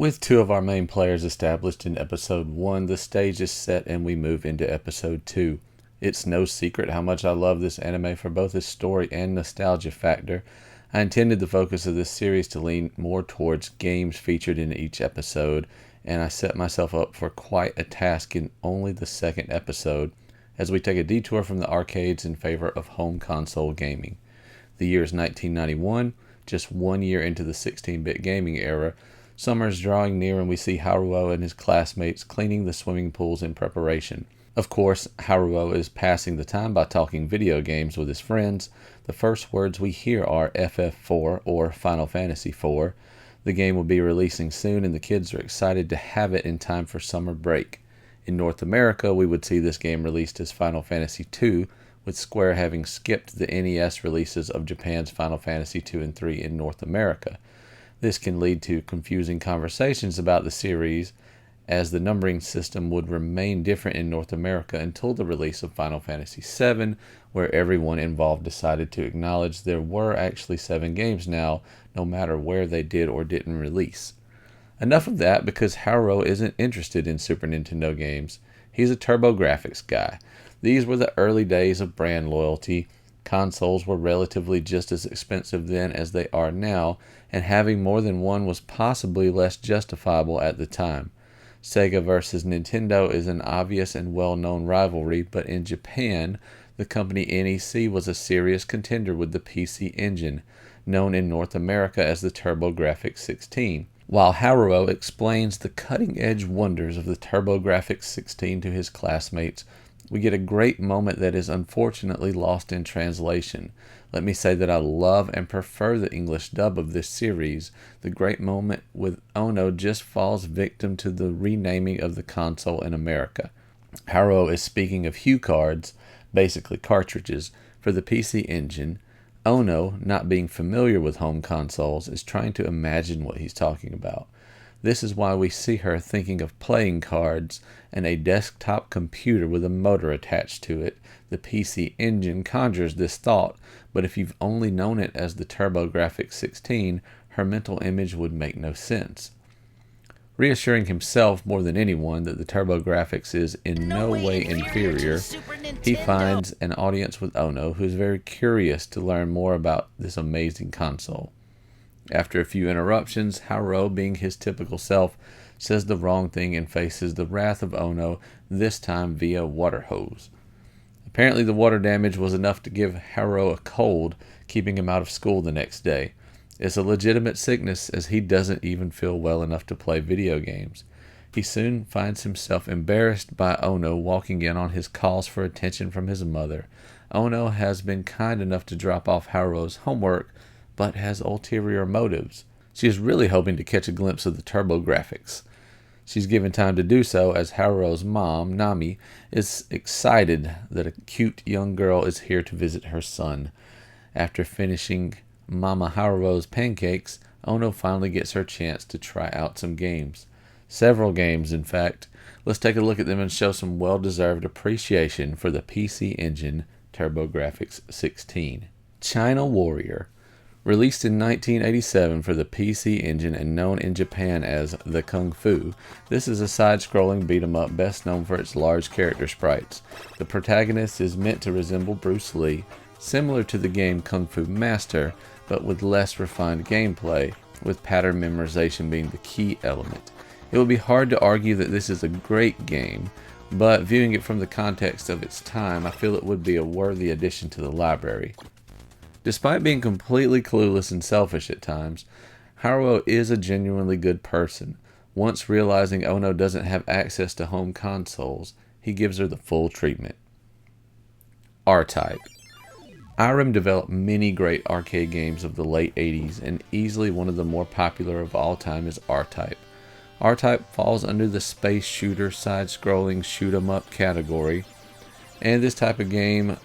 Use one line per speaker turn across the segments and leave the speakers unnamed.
With two of our main players established in episode 1, the stage is set and we move into episode 2. It's no secret how much I love this anime for both its story and nostalgia factor. I intended the focus of this series to lean more towards games featured in each episode, and I set myself up for quite a task in only the second episode, as we take a detour from the arcades in favor of home console gaming. The year is 1991, just 1 year into the 16-bit gaming era. Summer is drawing near and we see Haruo and his classmates cleaning the swimming pools in preparation. Of course, Haruo is passing the time by talking video games with his friends. The first words we hear are FF4 or Final Fantasy IV. The game will be releasing soon and the kids are excited to have it in time for summer break. In North America, we would see this game released as Final Fantasy II, with Square having skipped the NES releases of Japan's Final Fantasy II and III in North America. This can lead to confusing conversations about the series, as the numbering system would remain different in North America until the release of Final Fantasy VII, where everyone involved decided to acknowledge there were actually 7 games now, no matter where they did or didn't release. Enough of that, because Haruo isn't interested in Super Nintendo games. He's a TurboGrafx guy. These were the early days of brand loyalty. Consoles were relatively just as expensive then as they are now, and having more than one was possibly less justifiable at the time. Sega versus Nintendo is an obvious and well-known rivalry, but in Japan, the company NEC was a serious contender with the PC Engine, known in North America as the TurboGrafx 16. While Haruo explains the cutting-edge wonders of the TurboGrafx 16 to his classmates, we get a great moment that is unfortunately lost in translation. Let me say that I love and prefer the English dub of this series. The great moment with Ono just falls victim to the renaming of the console in America. Haruo is speaking of Hue cards, basically cartridges, for the PC Engine. Ono, not being familiar with home consoles, is trying to imagine what he's talking about. This is why we see her thinking of playing cards and a desktop computer with a motor attached to it. The PC Engine conjures this thought, but if you've only known it as the TurboGrafx 16, her mental image would make no sense. Reassuring himself more than anyone that the TurboGrafx is in no way inferior, he finds an audience with Ono who is very curious to learn more about this amazing console. After a few interruptions, Haruo, being his typical self, says the wrong thing and faces the wrath of Ono, this time via water hose. Apparently the water damage was enough to give Haruo a cold, keeping him out of school the next day. It's a legitimate sickness, as he doesn't even feel well enough to play video games. He soon finds himself embarrassed by Ono walking in on his calls for attention from his mother. Ono has been kind enough to drop off Haruo's homework, but has ulterior motives. She is really hoping to catch a glimpse of the TurboGrafx. She's given time to do so, as Haruo's mom, Nami, is excited that a cute young girl is here to visit her son. After finishing Mama Haruo's pancakes, Ono finally gets her chance to try out some games. Several games, in fact. Let's take a look at them and show some well-deserved appreciation for the PC Engine TurboGrafx 16. China Warrior. Released in 1987 for the PC Engine and known in Japan as The Kung Fu, this is a side-scrolling beat-em-up best known for its large character sprites. The protagonist is meant to resemble Bruce Lee, similar to the game Kung Fu Master, but with less refined gameplay, with pattern memorization being the key element. It would be hard to argue that this is a great game, but viewing it from the context of its time, I feel it would be a worthy addition to the library. Despite being completely clueless and selfish at times, Haruo is a genuinely good person. Once realizing Ono doesn't have access to home consoles, he gives her the full treatment. R-Type. Irem developed many great arcade games of the late 80s, and easily one of the more popular of all time is R-Type. R-Type falls under the space shooter side-scrolling shoot-'em-up category, and this type of game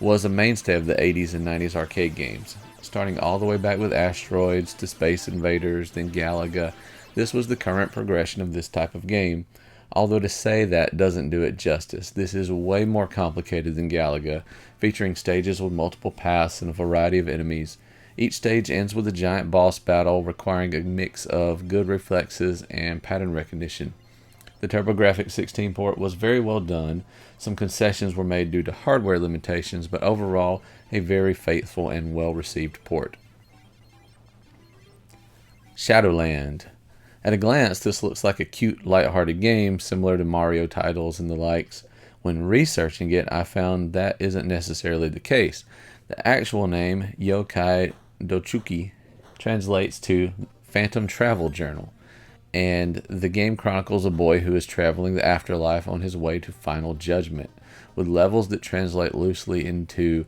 was a mainstay of the 80s and 90s arcade games. Starting all the way back with Asteroids to Space Invaders, then Galaga, this was the current progression of this type of game. Although to say that doesn't do it justice. This is way more complicated than Galaga, featuring stages with multiple paths and a variety of enemies. Each stage ends with a giant boss battle requiring a mix of good reflexes and pattern recognition. The TurboGrafx 16 port was very well done. Some concessions were made due to hardware limitations, but overall, a very faithful and well-received port. Shadowland. At a glance, this looks like a cute, lighthearted game similar to Mario titles and the likes. When researching it, I found that isn't necessarily the case. The actual name, Yokai Dochuki, translates to Phantom Travel Journal, and the game chronicles a boy who is traveling the afterlife on his way to final judgment, with levels that translate loosely into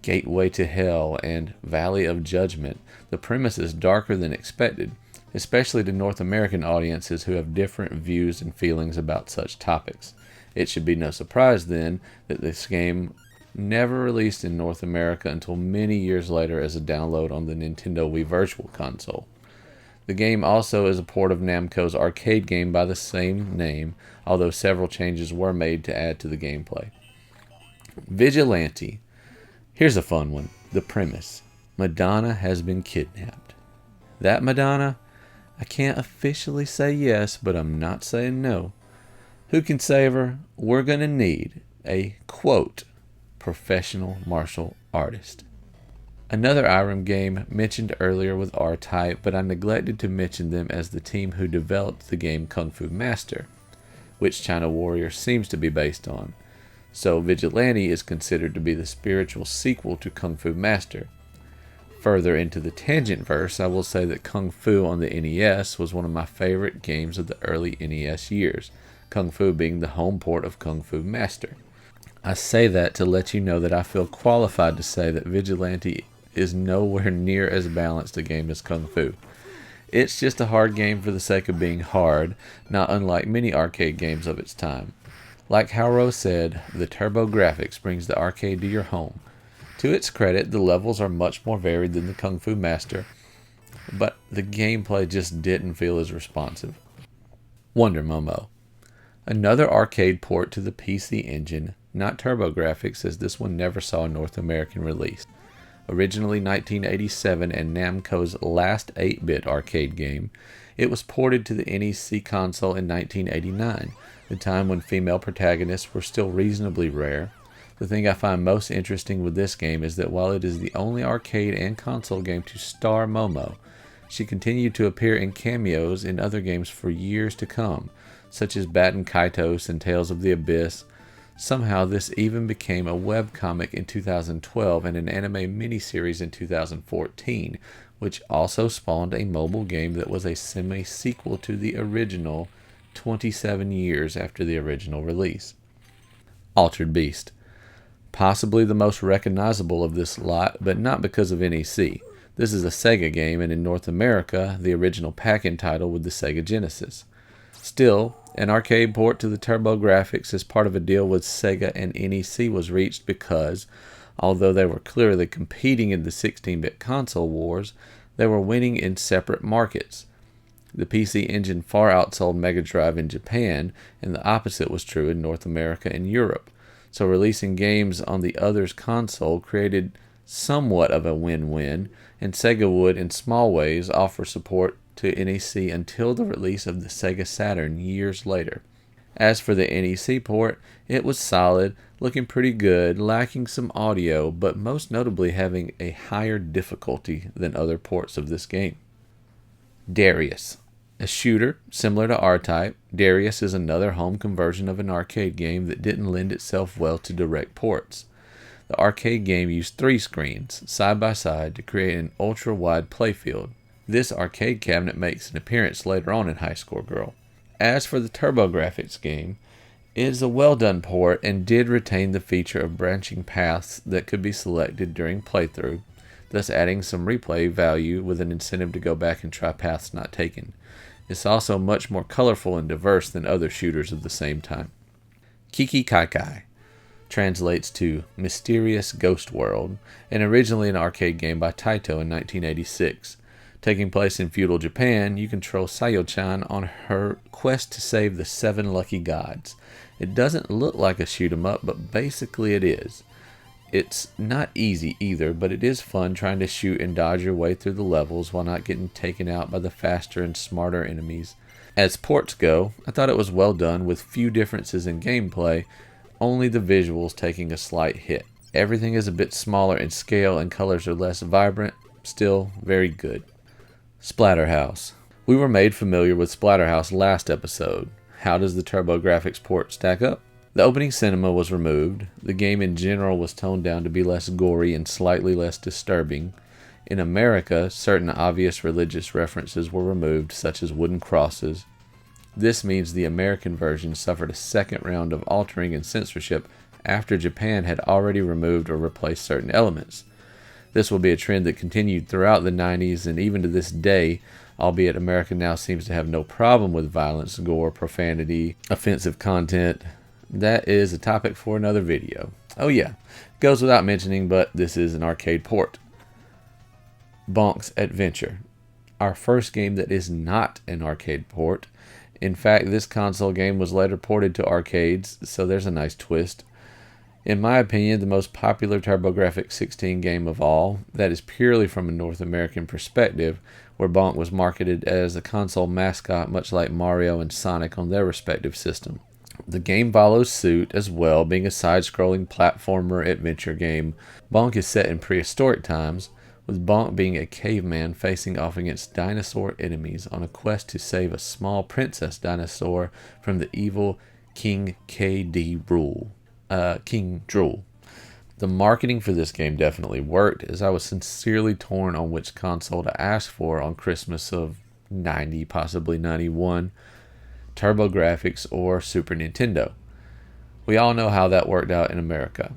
Gateway to Hell and Valley of Judgment. The premise is darker than expected, especially to North American audiences who have different views and feelings about such topics. It should be no surprise, then, that this game never released in North America until many years later as a download on the Nintendo Wii Virtual Console. The game also is a port of Namco's arcade game by the same name, although several changes were made to add to the gameplay. Vigilante. Here's a fun one. The premise. Madonna has been kidnapped. That Madonna? I can't officially say yes, but I'm not saying no. Who can save her? We're going to need a, quote, professional martial artist. Another Irem game mentioned earlier with R-Type, but I neglected to mention them as the team who developed the game Kung Fu Master, which China Warrior seems to be based on. So Vigilante is considered to be the spiritual sequel to Kung Fu Master. Further into the tangent verse, I will say that Kung Fu on the NES was one of my favorite games of the early NES years, Kung Fu being the home port of Kung Fu Master. I say that to let you know that I feel qualified to say that Vigilante is nowhere near as balanced a game as Kung Fu. It's just a hard game for the sake of being hard, not unlike many arcade games of its time. Like how Rose said, the TurboGrafx brings the arcade to your home. To its credit, the levels are much more varied than the Kung Fu Master, but the gameplay just didn't feel as responsive. Wonder Momo. Another arcade port to the PC Engine, not TurboGrafx, as this one never saw a North American release. Originally 1987 and Namco's last 8-bit arcade game, it was ported to the NEC console in 1989, the time when female protagonists were still reasonably rare. The thing I find most interesting with this game is that while it is the only arcade and console game to star Momo, she continued to appear in cameos in other games for years to come, such as Batten Kaitos and Tales of the Abyss. Somehow this even became a webcomic in 2012 and an anime miniseries in 2014, which also spawned a mobile game that was a semi-sequel to the original 27 years after the original release. Altered Beast. Possibly the most recognizable of this lot, but not because of NEC. This is a Sega game, and in North America, the original pack-in title with the Sega Genesis. Still, an arcade port to the TurboGrafx as part of a deal with Sega and NEC was reached because, although they were clearly competing in the 16-bit console wars, they were winning in separate markets. The PC Engine far outsold Mega Drive in Japan, and the opposite was true in North America and Europe. So releasing games on the other's console created somewhat of a win-win, and Sega would, in small ways, offer support to NEC until the release of the Sega Saturn years later. As for the NEC port, it was solid, looking pretty good, lacking some audio, but most notably having a higher difficulty than other ports of this game. Darius. A shooter, similar to R-Type, Darius is another home conversion of an arcade game that didn't lend itself well to direct ports. The arcade game used 3 screens, side by side, to create an ultra-wide playfield. This arcade cabinet makes an appearance later on in High Score Girl. As for the TurboGrafx game, it is a well-done port and did retain the feature of branching paths that could be selected during playthrough, thus adding some replay value with an incentive to go back and try paths not taken. It's also much more colorful and diverse than other shooters of the same time. Kiki Cocci translates to Mysterious Ghost World, and originally an arcade game by Taito in 1986. Taking place in feudal Japan, you control Sayo-chan on her quest to save the 7 lucky gods. It doesn't look like a shoot 'em up, but basically it is. It's not easy either, but it is fun trying to shoot and dodge your way through the levels while not getting taken out by the faster and smarter enemies. As ports go, I thought it was well done with few differences in gameplay, only the visuals taking a slight hit. Everything is a bit smaller in scale and colors are less vibrant, still very good. Splatterhouse. We were made familiar with Splatterhouse last episode. How does the TurboGrafx port stack up? The opening cinema was removed. The game in general was toned down to be less gory and slightly less disturbing. In America, certain obvious religious references were removed, such as wooden crosses. This means the American version suffered a second round of altering and censorship after Japan had already removed or replaced certain elements. This will be a trend that continued throughout the 90s and even to this day, albeit America now seems to have no problem with violence, gore, profanity, offensive content. That is a topic for another video. Oh yeah, goes without mentioning, but this is an arcade port. Bonk Adventure. Our first game that is not an arcade port. In fact, this console game was later ported to arcades, so there's a nice twist. In my opinion, the most popular TurboGrafx 16 game of all, that is purely from a North American perspective, where Bonk was marketed as a console mascot much like Mario and Sonic on their respective system. The game follows suit as well, being a side-scrolling platformer adventure game. Bonk is set in prehistoric times, with Bonk being a caveman facing off against dinosaur enemies on a quest to save a small princess dinosaur from the evil King Drool. The marketing for this game definitely worked, as I was sincerely torn on which console to ask for on Christmas of 90, possibly 91, TurboGrafx or Super Nintendo. We all know how that worked out in America.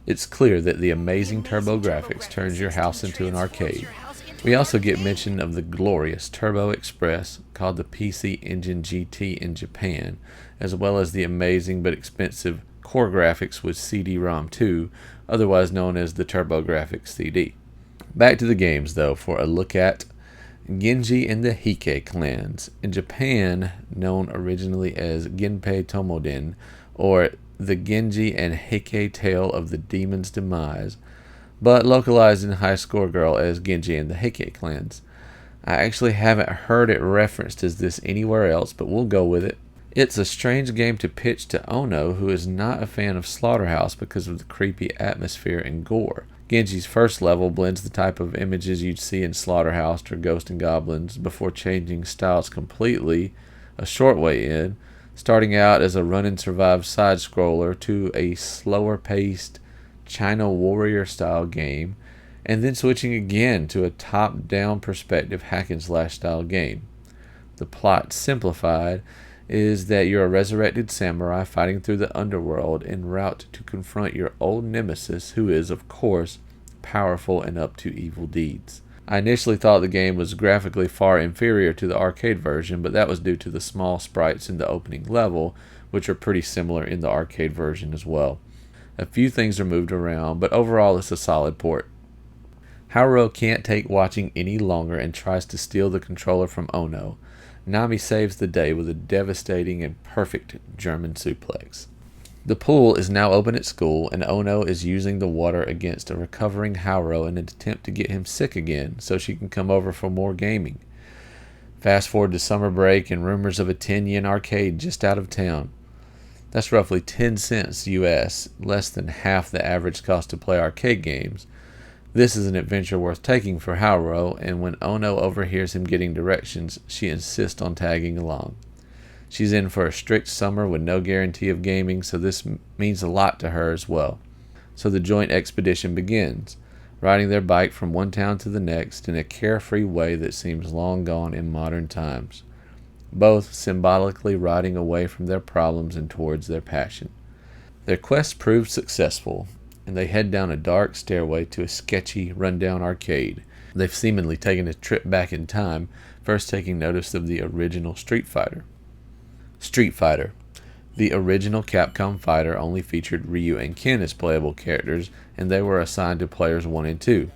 It's clear that the amazing TurboGrafx turns your house into an arcade. We also get mention of the glorious Turbo Express, called the PC Engine GT in Japan, as well as the amazing but expensive Core Graphics with CD-ROM 2, otherwise known as the TurboGrafx CD. Back to the games though, for a look at Genji and the Heike clans, in Japan known originally as Genpei Tomoden, or the Genji and Heike Tale of the Demon's Demise, but localized in High Score Girl as Genji and the Heike clans. I actually haven't heard it referenced as this anywhere else, but we'll go with it. It's a strange game to pitch to Ono, who is not a fan of Splatterhouse because of the creepy atmosphere and gore. Genji's first level blends the type of images you'd see in Splatterhouse or Ghosts and Goblins before changing styles completely a short way in, starting out as a run and survive side-scroller to a slower-paced China Warrior-style game, and then switching again to a top-down perspective hack-and-slash style game. The plot, simplified, is that you're a resurrected samurai fighting through the underworld en route to confront your old nemesis, who is, of course, powerful and up to evil deeds. I initially thought the game was graphically far inferior to the arcade version, but that was due to the small sprites in the opening level, which are pretty similar in the arcade version as well. A few things are moved around, but overall it's a solid port. Haruo can't take watching any longer and tries to steal the controller from Ono. Nami saves the day with a devastating and perfect German suplex. The pool is now open at school, and Ono is using the water against a recovering Haruo in an attempt to get him sick again so she can come over for more gaming. Fast forward to summer break and rumors of a Attenion arcade just out of town. That's roughly 10 cents US, less than half the average cost to play arcade games. This is an adventure worth taking for Haruo, and when Ono overhears him getting directions, she insists on tagging along. She's in for a strict summer with no guarantee of gaming, so this means a lot to her as well. So the joint expedition begins, riding their bike from one town to the next in a carefree way that seems long gone in modern times, both symbolically riding away from their problems and towards their passion. Their quest proves successful, and they head down a dark stairway to a sketchy, rundown arcade. They've seemingly taken a trip back in time, first taking notice of the original Street Fighter. Street Fighter. The original Capcom fighter only featured Ryu and Ken as playable characters, and they were assigned to players 1 and 2.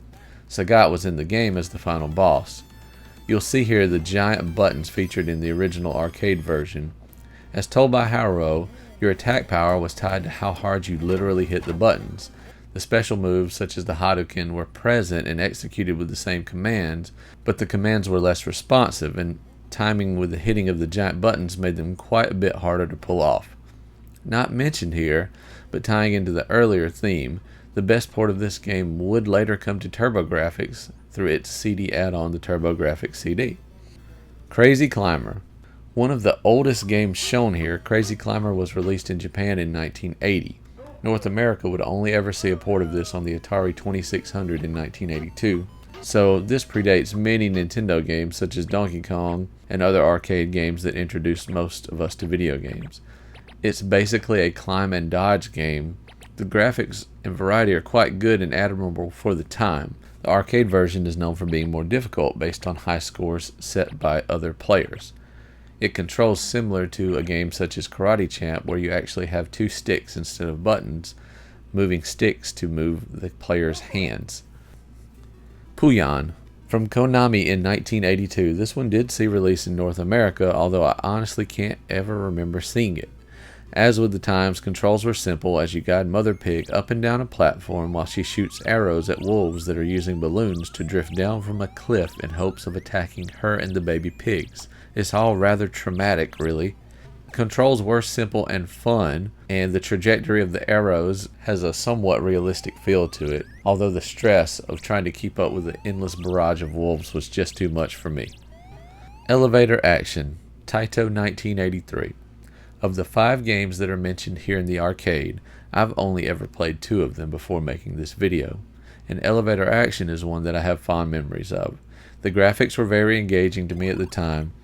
Sagat was in the game as the final boss. You'll see here the giant buttons featured in the original arcade version. As told by Haruo, your attack power was tied to how hard you literally hit the buttons. The special moves, such as the Hadouken, were present and executed with the same commands, but the commands were less responsive, and timing with the hitting of the giant buttons made them quite a bit harder to pull off. Not mentioned here, but tying into the earlier theme, the best port of this game would later come to TurboGrafx through its CD add-on, the TurboGrafx CD. Crazy Climber. One of the oldest games shown here, Crazy Climber was released in Japan in 1980. North America would only ever see a port of this on the Atari 2600 in 1982, so this predates many Nintendo games such as Donkey Kong and other arcade games that introduced most of us to video games. It's basically a climb and dodge game. The graphics and variety are quite good and admirable for the time. The arcade version is known for being more difficult based on high scores set by other players. It controls similar to a game such as Karate Champ, where you actually have two sticks instead of buttons, moving sticks to move the player's hands. Booyan. From Konami in 1982, this one did see release in North America, although I honestly can't ever remember seeing it. As with the times, controls were simple as you guide Mother Pig up and down a platform while she shoots arrows at wolves that are using balloons to drift down from a cliff in hopes of attacking her and the baby pigs. It's all rather traumatic, really. Controls were simple and fun, and the trajectory of the arrows has a somewhat realistic feel to it, although the stress of trying to keep up with the endless barrage of wolves was just too much for me. Elevator Action. Taito 1983. Of the 5 games that are mentioned here in the arcade, I've only ever played 2 of them before making this video, and Elevator Action is one that I have fond memories of. The graphics were very engaging to me at the time,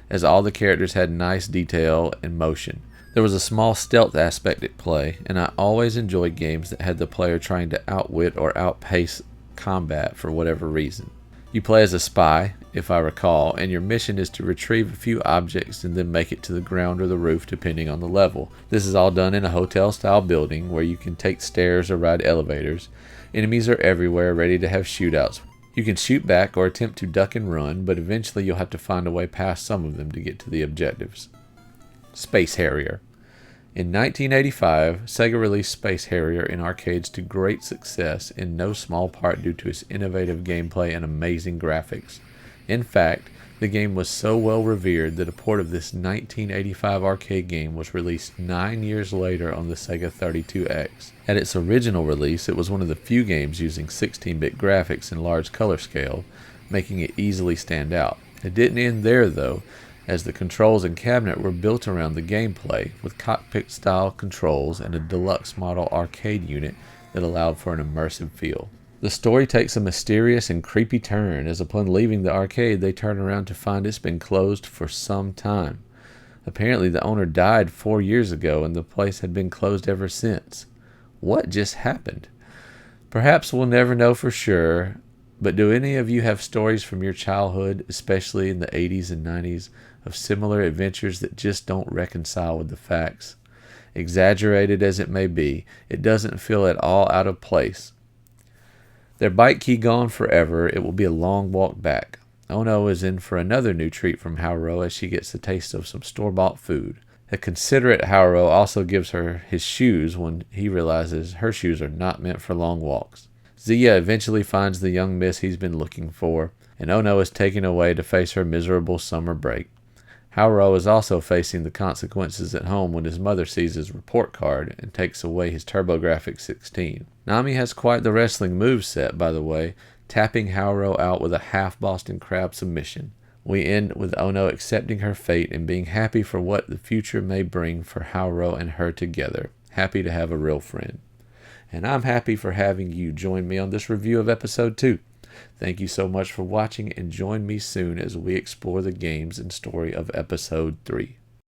as all the characters had nice detail and motion. There was a small stealth aspect at play, and I always enjoyed games that had the player trying to outwit or outpace combat for whatever reason. You play as a spy, if I recall, and your mission is to retrieve a few objects and then make it to the ground or the roof depending on the level. This is all done in a hotel-style building where you can take stairs or ride elevators. Enemies are everywhere, ready to have shootouts. You can shoot back or attempt to duck and run, but eventually you'll have to find a way past some of them to get to the objectives. Space Harrier. In 1985, Sega released Space Harrier in arcades to great success, in no small part due to its innovative gameplay and amazing graphics. In fact, the game was so well revered that a port of this 1985 arcade game was released 9 years later on the Sega 32X. At its original release, it was one of the few games using 16-bit graphics and large color scale, making it easily stand out. It didn't end there though, as the controls and cabinet were built around the gameplay, with cockpit-style controls and a deluxe model arcade unit that allowed for an immersive feel. The story takes a mysterious and creepy turn, as upon leaving the arcade they turn around to find it's been closed for some time. Apparently the owner died 4 years ago and the place had been closed ever since. What just happened? Perhaps we'll never know for sure, but do any of you have stories from your childhood, especially in the 80s and 90s, of similar adventures that just don't reconcile with the facts? Exaggerated as it may be, it doesn't feel at all out of place. Their bike key gone forever, it will be a long walk back. Ono is in for another new treat from Haru as she gets the taste of some store-bought food. The considerate Haru also gives her his shoes when he realizes her shoes are not meant for long walks. Zia eventually finds the young miss he's been looking for, and Ono is taken away to face her miserable summer break. Haru is also facing the consequences at home when his mother sees his report card and takes away his TurboGrafx 16. Nami has quite the wrestling moveset, by the way, tapping Haru out with a half Boston Crab submission. We end with Ono accepting her fate and being happy for what the future may bring for Haru and her together. Happy to have a real friend. And I'm happy for having you join me on this review of Episode 2. Thank you so much for watching, and join me soon as we explore the games and story of Episode 3.